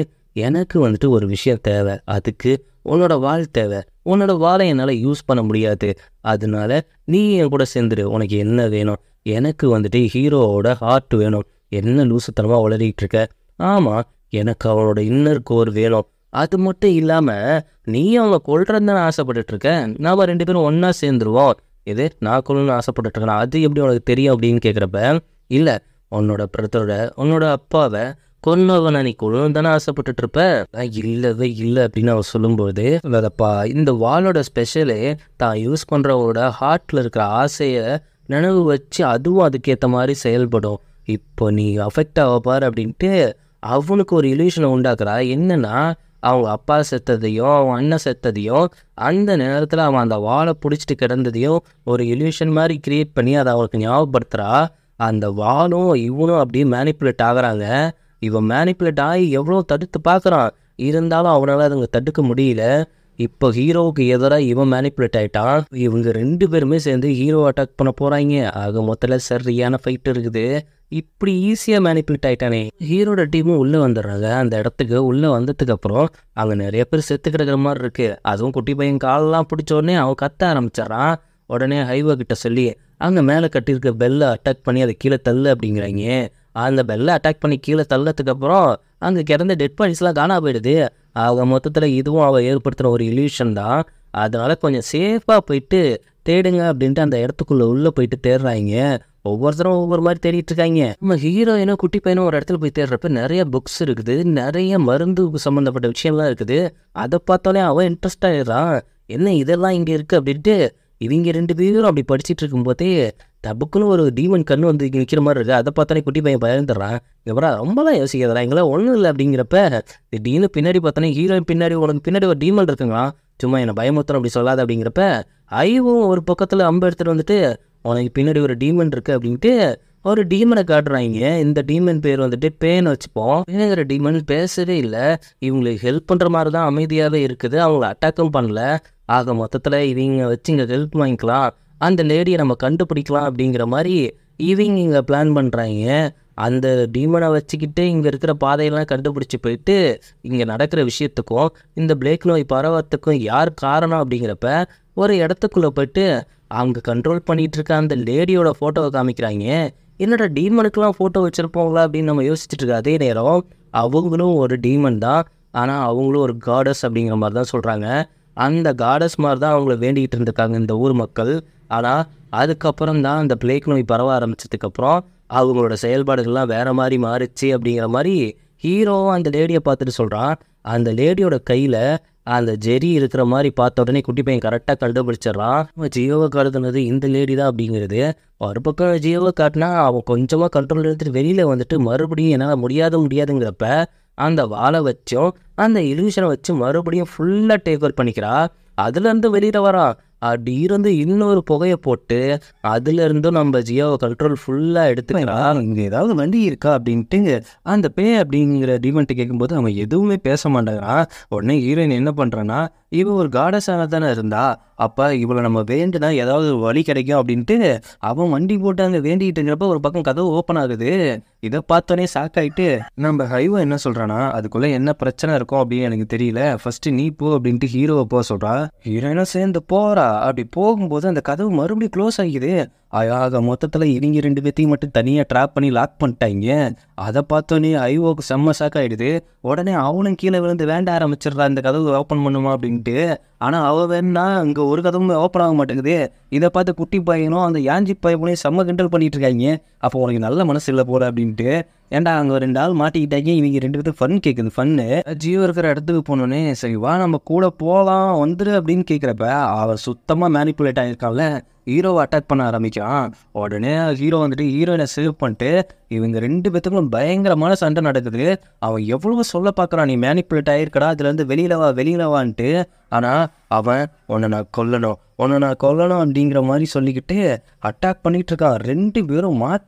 எனக்கு வந்துட்டு ஒரு விஷயம் தேவை, அதுக்கு உன்னோட வாள் தேவை, உன்னோட வாழை என்னால் யூஸ் பண்ண முடியாது, அதனால நீ என் கூட சேர்ந்துரு, உனக்கு என்ன வேணும், எனக்கு வந்துட்டு ஹீரோவோட ஹார்ட் வேணும். என்ன லூசுத்தனமாக உளறிட்டு இருக்க, ஆமாம் எனக்கு அவனோட இன்னர் கோர் வேணும், அது மட்டும் இல்லாமல் நீ அவனை கொல்றதுன்னு ஆசைப்பட்டுருக்க, நாம் 2 பேரும் ஒன்றா சேர்ந்துருவோம், இது நான் கொள்ளணும்னு ஆசைப்பட்டுருக்கேன், அது எப்படி உனக்கு தெரியும் அப்படின்னு கேட்குறப்ப இல்லை உன்னோட பிரதோட உன்னோட அப்பாவை கொன்னவனை நீ கொள்ளணும் தானே ஆசைப்பட்டுருப்ப, இல்லவே இல்லை அப்படின்னு அவன் சொல்லும்போது இல்லைப்பா இந்த வாளோட ஸ்பெஷலே தான் யூஸ் பண்ணுறவங்களோட ஹார்ட்டில் இருக்கிற ஆசையை நினைவு வச்சு அதுவும் அதுக்கேற்ற மாதிரி செயல்படும், இப்போ நீ அஃபெக்ட் ஆகப்பார் அப்படின்ட்டு அவனுக்கு ஒரு இல்யூஷனை உண்டாக்குறா. என்னன்னா அவங்க அப்பா செத்ததையும் அவன் அண்ணன் செத்ததையும் அந்த நேரத்தில் அவன் அந்த வாளை பிடிச்சிட்டு கிடந்ததையும் ஒரு இல்யூஷன் மாதிரி கிரியேட் பண்ணி அதை அவனுக்கு ஞாபகப்படுத்துகிறா. அந்த வாளும் இவனும் அப்படியே மேனிப்புலேட் ஆகுறாங்க. இவன் மேனிப்புலேட் ஆகி எவ்வளோ தடுத்து பார்க்குறான், இருந்தாலும் அவனால் அதுங்க தடுக்க முடியல. இப்போ ஹீரோவுக்கு எதிராக இவன் மேனிப்புலேட் ஆகிட்டான். இவங்க 2 பேருமே சேர்ந்து ஹீரோ அட்டாக் பண்ண போகிறாங்க. ஆக மொத்தத்தில் சரியான ஃபைட் இருக்குது. இப்படி ஈஸியாக மேனிப்புலேட் ஆகிட்டானே. ஹீரோட டீமும் உள்ளே வந்துடுறாங்க. அந்த இடத்துக்கு உள்ளே வந்ததுக்கப்புறம் அங்கே நிறைய பேர் செத்து கிடக்கிற மாதிரி இருக்குது. அதுவும் குட்டி பையன் காலெல்லாம் பிடிச்ச உடனே அவன் கத்த ஆரம்பிச்சிட்றான். உடனே ஹைவா கிட்ட சொல்லி அங்கே மேலே கட்டியிருக்க பெல்லை அட்டாக் பண்ணி அதை கீழே தள்ளு அப்படிங்கிறாங்க. அந்த பெல்லை அட்டாக் பண்ணி கீழே தள்ளதுக்கப்புறம் அங்கே கிறந்த டெட் பாடிஸ்லாம் காணா போயிடுது. ஆக மொத்தத்தில் இதுவும் அவள் ஏற்படுத்துகிற ஒரு இல்யூஷன் தான். அதனால் கொஞ்சம் சேஃபாக போயிட்டு தேடுங்க அப்படின்ட்டு அந்த இடத்துக்குள்ளே உள்ளே போயிட்டு தேடுறாங்க. ஒவ்வொருத்தரும் ஒவ்வொரு மாதிரி தேடிட்டு இருக்காங்க. நம்ம ஹீரோயினும் குட்டி பையனும் ஒரு இடத்துல போய் தேடுறப்ப நிறைய புக்ஸ் இருக்குது, நிறைய மருந்து சம்மந்தப்பட்ட விஷயம்லாம் இருக்குது. அதை பார்த்தாலே அவன் இன்ட்ரெஸ்ட் ஆகிடுறான். என்ன இதெல்லாம் இங்கே இருக்குது அப்படின்ட்டு இவங்க 2 பேரும் அப்படி படிச்சுட்டு இருக்கும்போதே டபுக்குன்னு ஒரு டீமன் கண்ணு வந்து இங்க நிக்கிற மாதிரி இருக்கு. அதை பார்த்தானே குட்டி பையன் பயந்துடுறான். இவரா ரொம்பலாம் யோசிக்காதடா, எங்களாம் ஒன்றும் இல்லை அப்படிங்கிறப்ப திடீர்னு பின்னாடி பார்த்தோன்னே ஹீரோயின் பின்னாடி உனக்கு பின்னாடி ஒரு டீமன் இருக்குங்களா, சும்மா என்னை பயமுறுத்தணும் அப்படி சொல்லாத அப்படிங்கிறப்ப ஐவும் ஒரு பக்கத்தில் அம்பு எடுத்துகிட்டு வந்துட்டு உனக்கு பின்னாடி ஒரு டீமன் இருக்குது அப்படின்ட்டு ஒரு டீமனை காட்டுறாங்க. இந்த டீமன் பேர் வந்துட்டு பேன்னு வச்சுப்போம். பேனுங்கிற டீமன் பேசவே இல்லை, இவங்களுக்கு ஹெல்ப் பண்ணுற மாதிரி தான் அமைதியாகவே இருக்குது, அவங்கள அட்டாக்கும் பண்ணல. ஆக மொத்தத்தில் இவங்க வச்சு இங்கே ஹெல்ப் வாங்கிக்கலாம், அந்த லேடியை நம்ம கண்டுபிடிக்கலாம் அப்படிங்கிற மாதிரி இவங்க இங்கே பிளான் பண்ணுறாங்க. அந்த டீமனை வச்சுக்கிட்டு இங்கே இருக்கிற பாதையெல்லாம் கண்டுபிடிச்சி போயிட்டு இங்கே நடக்கிற விஷயத்துக்கும் இந்த பிளேக் நோய் பரவத்துக்கும் யார் காரணம் அப்படிங்கிறப்ப ஒரு இடத்துக்குள்ளே போயிட்டு அவங்க கண்ட்ரோல் பண்ணிகிட்டு இருக்க அந்த லேடியோட ஃபோட்டோவை காமிக்கிறாங்க. என்னடா டீமனுக்கெலாம் ஃபோட்டோ வச்சுருப்போங்களா அப்படின்னு நம்ம யோசிச்சுட்டு இருக்க அதே நேரம் அவங்களும் ஒரு டீமன் தான், ஆனால் அவங்களும் ஒரு காடஸ் அப்படிங்கிற மாதிரி தான் சொல்கிறாங்க. அந்த காடஸ் மாதிரி தான் அவங்கள வேண்டிகிட்டு இருந்திருக்காங்க இந்த ஊர் மக்கள். ஆனால் அதுக்கப்புறம் தான் அந்த பிளேக் நோய் பரவ ஆரம்பிச்சதுக்கப்புறம் அவங்களோட செயல்பாடுகள்லாம் வேறு மாதிரி மாறிச்சு அப்படிங்கிற மாதிரி ஹீரோவும் அந்த லேடியை பார்த்துட்டு சொல்கிறான். அந்த லேடியோட கையில் அந்த ஜெரி இருக்கிற மாதிரி பார்த்த உடனே குட்டி பையன் கரெக்டாக கண்டுபிடிச்சிட்றான். ஜியோவை காட்டுனது இந்த லேடி தான் அப்படிங்கிறது. ஒரு பக்கம் ஜியோவை காட்டினா அவன் கொஞ்சமாக கண்ட்ரோல் எடுத்துகிட்டு வெளியில் வந்துட்டு மறுபடியும் என்னால் முடியாதுங்கிறப்ப அந்த வாழை வச்சும் அந்த இல்யூஷனை வச்சு மறுபடியும் ஃபுல்லாக டேக் ஓவர் பண்ணிக்கிறா. அதுலேருந்து வெளியில் வரான். அப்படி இருந்து இன்னொரு புகையை போட்டு அதுலேருந்தும் நம்ம ஜியோவை கண்ட்ரோல் ஃபுல்லாக எடுத்துக்கிறான். இங்கே ஏதாவது வண்டி இருக்கா அப்படின்ட்டு அந்த அப்படிங்கிற டீமன்ட்டு கேட்கும்போது அவன் எதுவுமே பேச மாட்டேங்கிறான். உடனே ஹீரோயின் என்ன பண்ணுறான்னா, இவன் ஒரு காடஸாக தானே இருந்தா, அப்போ இவளை நம்ம வேண்டுனா ஏதாவது ஒரு வழி கிடைக்கும் அப்படின்ட்டு அவன் வண்டி போட்டு அங்கே வேண்டிகிட்டுங்கிறப்ப ஒரு பக்கம் கதவு ஓப்பன் ஆகுது. இதை பார்த்தோன்னே ஷாக் ஆகிட்டு நம்ம ஹைவா என்ன சொல்கிறான்னா, அதுக்குள்ளே என்ன பிரச்சனை இருக்கும் அப்படின்னு எனக்கு தெரியல, ஃபஸ்ட்டு நீ போ அப்படின்ட்டு ஹீரோவை போக சொல்கிறா. ஹீரோயினும் சேர்ந்து போகிறா. அப்படி போகும்போது அந்த கதவு மறுபடியும் க்ளோஸ் ஆகிக்குது. ஆக மொத்தத்தில் இவங்க 2 பேத்தையும் மட்டும் தனியாக ட்ராப் பண்ணி லாக் பண்ணிட்டாங்க. அதை பார்த்தோன்னே ஐவோக்கு செம்ம ஷாக் ஆகிடுது. உடனே அவனும் கீழே விழுந்து வேண்ட ஆரம்பிச்சிடுறா இந்த கதவு ஓப்பன் பண்ணுமா அப்படின்ட்டு. ஆனால் அவள் வேணா இங்கே ஒரு கதவுமே ஓப்பன் ஆக மாட்டேங்குது. இதை பார்த்து குட்டி பையனும் அந்த யாஞ்சி பையனையும் செம்ம கிண்டல் பண்ணிட்டு இருக்காங்க. அப்போ உனக்கு நல்ல மனசு இல்லை போட அப்படின்ட்டு. ஏன்டா அங்கே 2 ஆள் மாட்டிக்கிட்டாங்க, இவங்க 2 பேரும் ஃபன் கேட்குது. ஃபன்னு ஜியோ இருக்கிற இடத்துக்கு போனோடனே சரி வா நம்ம கூட போகலாம் வந்துரு அப்படின்னு கேட்குறப்ப அவன் சுத்தமாக மேனிப்புலேட் ஆகியிருக்கான்ல, ஹீரோவை அட்டாக் பண்ண ஆரம்பிக்கான். உடனே ஹீரோ வந்துட்டு ஹீரோயினை சேவ் பண்ணிட்டு இவங்க 2 பேத்துக்கும் பயங்கரமான சண்டை நடக்குது. அவன் எவ்வளோ சொல்ல பார்க்குறான், நீ மேனிப்புலேட் ஆகிருக்கடா, அதுலேருந்து வெளியில் வான்ட்டு. ஆனால் அவன் உன்னை நான் கொல்லணும் அப்படிங்கிற மாதிரி சொல்லிக்கிட்டு அட்டாக் பண்ணிகிட்டு இருக்கான். 2 பேரும்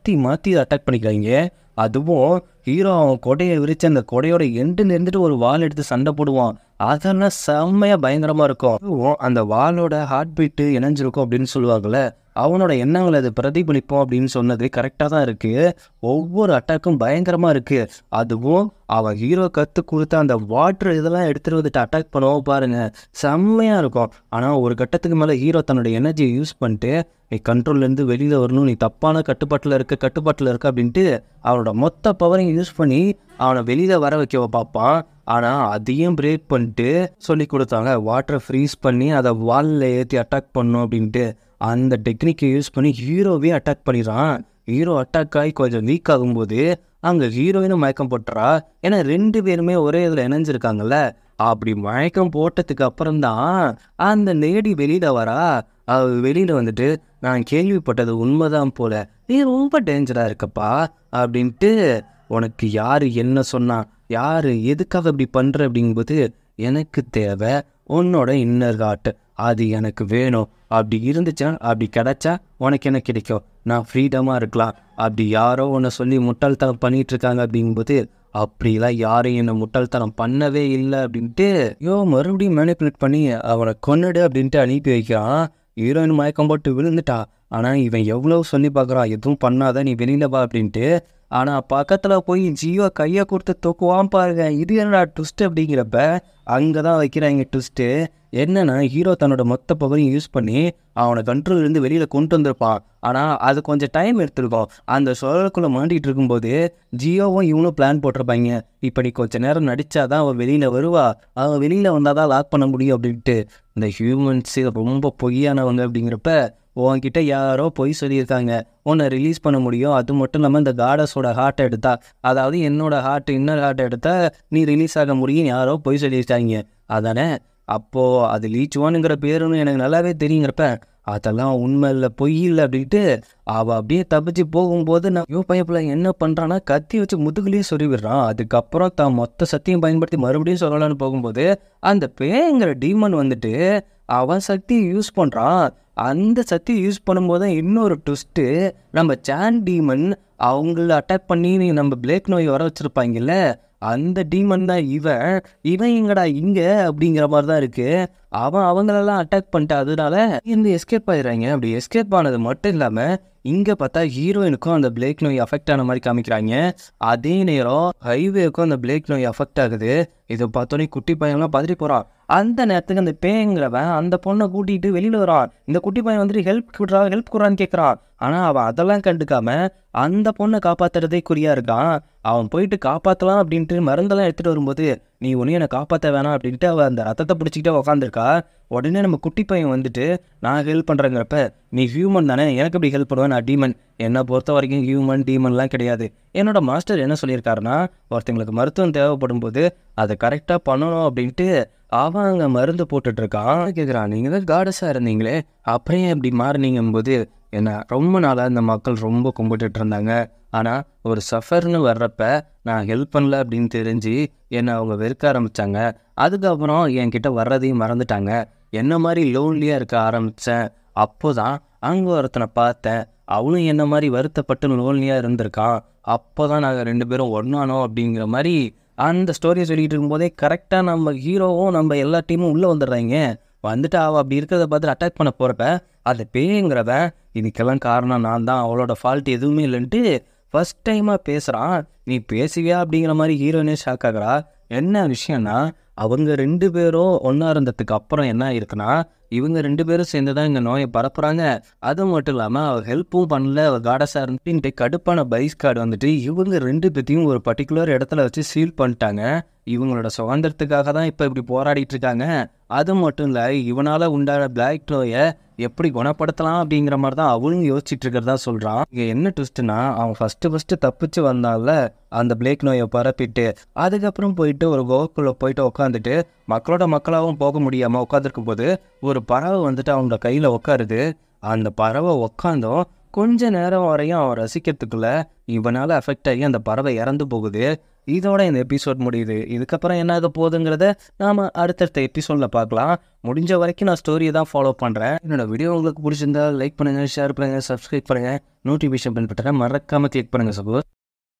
மாற்றி அட்டாக் பண்ணிக்கிறாங்க. அதுவும் ஹீரோ அவன் கொடையை விரிச்சு அந்த கொடையோட எண்டுன்னு இருந்துட்டு ஒரு வால் எடுத்து சண்டை போடுவான். அதெல்லாம் செம்மையாக பயங்கரமாக இருக்கும். அதுவும் அந்த வாலோட ஹார்ட் பீட்டு இணைஞ்சிருக்கும் அப்படின்னு சொல்லுவாங்கள்ல, அவனோட எண்ணங்களை அது பிரதிபலிப்போம் அப்படின்னு சொன்னது கரெக்டாக தான் இருக்குது. ஒவ்வொரு அட்டாக்கும் பயங்கரமாக இருக்குது. அதுவும் அவன் ஹீரோ கற்றுக் கொடுத்த அந்த வாட்டர் இதெல்லாம் எடுத்துகிட்டு வந்துட்டு அட்டாக் பண்ணுவோம் பாருங்கள், செம்மையாக இருக்கும். ஆனால் ஒரு கட்டத்துக்கு மேலே ஹீரோ தன்னோட எனர்ஜியை யூஸ் பண்ணிட்டு நீ கண்ட்ரோல்லேருந்து வெளியில் வரணும், நீ தப்பான கட்டுப்பாட்டில் இருக்க அப்படின்ட்டு அவனோட மொத்த பவரையும் யூஸ் பண்ணி அவனை வெளியில் வர வைக்க பார்ப்பான். ஆனால் அதையும் பிரேக் பண்ணிட்டு சொல்லி கொடுத்தாங்க, வாட்டரை ஃப்ரீஸ் பண்ணி அதை வாலில் ஏற்றி அட்டாக் பண்ணணும் அப்படின்ட்டு. அந்த டெக்னிக்கை யூஸ் பண்ணி ஹீரோவே அட்டாக் பண்ணிடுறான். ஹீரோ அட்டாக் ஆகி கொஞ்சம் வீக் ஆகும்போது அங்கே ஹீரோயினும் மயக்கம் போட்டுறா. ஏன்னா 2 பேருமே ஒரே இதில் இணைஞ்சிருக்காங்கல்ல. அப்படி மயக்கம் போட்டதுக்கு அப்புறம்தான் அந்த லேடி வெளியில் வரா. வெளியில் வந்துட்டு நான் கேள்விப்பட்டது உண்மைதான் போல, நீ ரொம்ப டேஞ்சராக இருக்கப்பா அப்படின்ட்டு. உனக்கு யார் என்ன சொன்னா, யார் எதுக்காக இப்படி பண்ணுற அப்படிங்கும்போது, எனக்கு தேவை உன்னோட இன்னர் ஹார்ட், அது எனக்கு வேணும். அப்படி இருந்துச்சுன்னா அப்படி கிடைச்சா உனக்கு என்ன கிடைக்கும், நான் ஃப்ரீடமாக இருக்கலாம். அப்படி யாரோ உன்னை சொல்லி முட்டாள்தனம் பண்ணிகிட்டு இருக்காங்க அப்படிங்கும்போது, அப்படிலாம் யாரும் என்னை முட்டாள்தனம் பண்ணவே இல்லை அப்படின்ட்டு மறுபடியும் மேனிப்புலேட் பண்ணி அவனை கொன்னுடு அப்படின்ட்டு அனுப்பி வைக்கிறான். ஹீரோயின் மயக்கம் போட்டு விழுந்துட்டா. ஆனால் இவன் எவ்வளோ சொல்லி பார்க்குறான், எதுவும் பண்ணாத நீ வெளியில் வா அப்படின்ட்டு. ஆனால் பக்கத்தில் போய் ஜியோ கையை கொடுத்து தூக்குவான் பாருங்க. இது என்னடா ட்விஸ்ட் அப்படிங்கிறப்ப அங்கே தான் வைக்கிறாங்க ட்விஸ்ட்டு. என்னன்னா ஹீரோ தன்னோட மொத்த பவரையும் யூஸ் பண்ணி அவனை கண்ட்ரோல்லேருந்து வெளியில் கொண்டு வந்திருப்பான். ஆனால் அது கொஞ்சம் டைம் எடுத்துருக்கோம். அந்த சுழலுக்குள்ளே மாட்டிகிட்டு இருக்கும்போது ஜியோவும் இவனும் பிளான் போட்டிருப்பாங்க, இப்போ நீ கொஞ்சம் நேரம் நடித்தாதான் அவன் வெளியில் வருவா, அவன் வெளியில் வந்தால் தான் லாக் பண்ண முடியும் அப்படின்ட்டு. இந்த ஹியூமன்ஸு ரொம்ப பொய்யானவங்க அப்படிங்கிறப்ப உன்கிட்ட யாரோ பொய் சொல்லியிருக்காங்க, உன்னை ரிலீஸ் பண்ண முடியும். அது மட்டும் இல்லாமல் இந்த காடஸோட ஹார்ட்டை எடுத்தா, அதாவது என்னோட இன்னர் ஹார்ட்டை எடுத்தால் நீ ரிலீஸ் ஆக முடியும், யாரோ பொய் சொல்லியிருக்காங்க அதானே. அப்போது அது லீச்சுவானுங்கிற பேருன்னு எனக்கு நல்லாவே தெரியுங்கிறப்ப அதெல்லாம் உண்மை இல்லை பொய் இல்லை அப்படின்ட்டு அவள் அப்படியே தப்பிச்சு போகும்போது நான் பையப்பிள்ள என்ன பண்ணுறான்னா கத்தி வச்சு முதுகுலேயே சொருவிடுறான். அதுக்கப்புறம் தான் மொத்த சக்தியும் பயன்படுத்தி மறுபடியும் சொல்லலான்னு போகும்போது அந்த பேங்கிற டீமன் வந்துட்டு அவன் சக்தியை யூஸ் பண்ணுறான். அந்த சக்தியை யூஸ் பண்ணும்போது தான் இன்னொரு ட்விஸ்ட்டு, நம்ம சான் டீமன் அவங்கள அட்டாக் பண்ணி நம்ம பிளேக் நோய் வர வச்சுருப்பாங்கல்ல, அந்த டீமன் தான் இவன் எங்கடா இங்கே அப்படிங்கிற மாதிரி தான் இருக்குது. அவங்களெல்லாம் அட்டாக் பண்ணிட்டு அதனால இருந்து எஸ்கேப் ஆயிடுறாங்க. அப்படி எஸ்கேப் ஆனது மட்டும் இல்லாமல் இங்கே பார்த்தா ஹீரோயினுக்கும் அந்த பிளேக் நோய் அஃபெக்ட் ஆன மாதிரி காமிக்கிறாங்க. அதே நேரம் ஹைவேக்கும் அந்த பிளேக் நோய் அஃபெக்ட் ஆகுது. இதை பார்த்தோன்னே குட்டி பையன்லாம் பதறி போகிறான். அந்த நேரத்துக்கு அந்த பேங்கிறவன் அந்த பொண்ணை கூட்டிகிட்டு வெளியில் வரான். இந்த குட்டி பையன் வந்துட்டு ஹெல்ப் கொடுறான்னு கேட்குறான். ஆனால் அவன் அதெல்லாம் கண்டுக்காம அந்த பொண்ணை காப்பாற்றுறதே குறியாக இருக்கான். அவன் போயிட்டு காப்பாற்றலாம் அப்படின்ட்டு மருந்தெல்லாம் எடுத்துகிட்டு வரும்போது நீ ஒன்றும் என்னை காப்பாற்ற வேணாம் அப்படின்ட்டு அவள் அந்த ரத்தத்தை பிடிச்சிக்கிட்டே உக்காந்துருக்கா. உடனே நம்ம குட்டி பையன் வந்துட்டு நான் ஹெல்ப் பண்ணுறேங்கிறப்ப நீ ஹியூமன் தானே, எனக்கு எப்படி ஹெல்ப் பண்ணுவேன், நான் டீமன், என்னை பொறுத்த வரைக்கும் ஹியூமன் டீமன்லாம் கிடையாது. என்னோட மாஸ்டர் என்ன சொல்லியிருக்காருன்னா ஒருத்தங்களுக்கு மருத்துவம் தேவைப்படும் போது அதை கரெக்டாக பண்ணணும் அப்படின்ட்டு அவன் அங்கே மருந்து போட்டுட்ருக்கான். கேட்குறான், நீங்கள் தான் காடஸாக இருந்தீங்களே அப்புறம் எப்படி மாறினீங்கும்போது என்ன ரொம்ப நாளாக இந்த மக்கள் ரொம்ப கும்பிட்டுட்டு இருந்தாங்க. ஆனால் ஒரு சஃபர்னு வர்றப்ப நான் ஹெல்ப் பண்ணல அப்படின்னு தெரிஞ்சு என்னை அவங்க வெறுக்க ஆரம்பித்தாங்க. அதுக்கப்புறம் என்கிட்ட வர்றதையும் மறந்துட்டாங்க. என்ன மாதிரி லோன்லியாக இருக்க ஆரம்பித்தேன். அப்போ தான் அங்கே ஒருத்தனை பார்த்தேன். அவனும் என்ன மாதிரி வருத்தப்பட்டு லோன்லியாக இருந்திருக்கான். அப்போ தான் நாங்கள் 2 பேரும் ஒன்றானோம் அப்படிங்கிற மாதிரி அந்த ஸ்டோரியை சொல்லிகிட்டு இருக்கும்போதே கரெக்டாக நம்ம ஹீரோவும் நம்ம எல்லா டீமும் உள்ளே வந்துடுறாங்க. வந்துட்டு அவள் அப்படி இருக்கிறத பார்த்து அட்டாக் பண்ண போகிறப்ப அந்த பேங்கிறவன் இதுக்கெல்லாம் காரணம் நான் தான், அவளோட ஃபால்ட் எதுவுமே இல்லைன்ட்டு ஃபஸ்ட் டைமாக பேசுகிறான். நீ பேசுவியா அப்படிங்கிற மாதிரி ஹீரோயினே ஷாக் ஆகிறா. என்ன விஷயம்னா அவங்க 2 பேரும் ஒன்றா இருந்ததுக்கு அப்புறம் என்ன இருக்குன்னா இவங்க 2 பேரும் சேர்ந்து தான் இந்த நோயை பரப்புகிறாங்க. அது மட்டும் இல்லாமல் அவள் ஹெல்ப்பும் பண்ணல, அவள் காடஸாக இருந்துட்டு கடுப்பான பைஸ் கார்டு வந்துட்டு இவங்க 2 பேத்தையும் ஒரு பர்டிகுலர் இடத்துல வச்சு சீல் பண்ணிட்டாங்க. இவங்களோட சுதந்திரத்துக்காக தான் இப்போ இப்படி போராடிட்டு இருக்காங்க. அது மட்டும் இல்லை, இவனால் உண்டான பிளாக் நோயை எப்படி குணப்படுத்தலாம் அப்படிங்கிற மாதிரி தான் அவனும் யோசிச்சுட்டு இருக்கிறதா சொல்கிறான். இங்கே என்ன ட்விஸ்ட்னா அவன் ஃபஸ்ட்டு தப்பிச்சு வந்தால அந்த பிளேக் நோயை பரப்பிட்டு அதுக்கப்புறம் போயிட்டு ஒரு கோக்குள்ளே போயிட்டு உட்காந்துட்டு மக்களாகவும் போக முடியாமல் உட்காந்துருக்கும் போது ஒரு பறவை வந்துட்டு அவனோட கையில் உட்காருது. அந்த பறவை உட்காந்தும் கொஞ்ச நேரம் வரையும் அவன் ரசிக்கிறதுக்குள்ள இவனால் அஃபெக்ட் ஆகி அந்த பறவை இறந்து போகுது. இதோட இந்த எபிசோட் முடியுது. இதுக்கப்புறம் என்ன ஆக போகுதுங்கிறத நாம் அடுத்தடுத்த எபிசோடில் பார்க்கலாம். முடிஞ்ச வரைக்கும் நான் ஸ்டோரியை தான் ஃபாலோ பண்ணுறேன். என்னோட வீடியோ உங்களுக்கு பிடிச்சிருந்தா லைக் பண்ணுங்கள், ஷேர் பண்ணுங்கள், சப்ஸ்கிரைப் பண்ணுங்கள், நோட்டிஃபிகேஷன் பண்ணி மறக்காமல் கிளிக் பண்ணுங்கள் சப்போஸ்.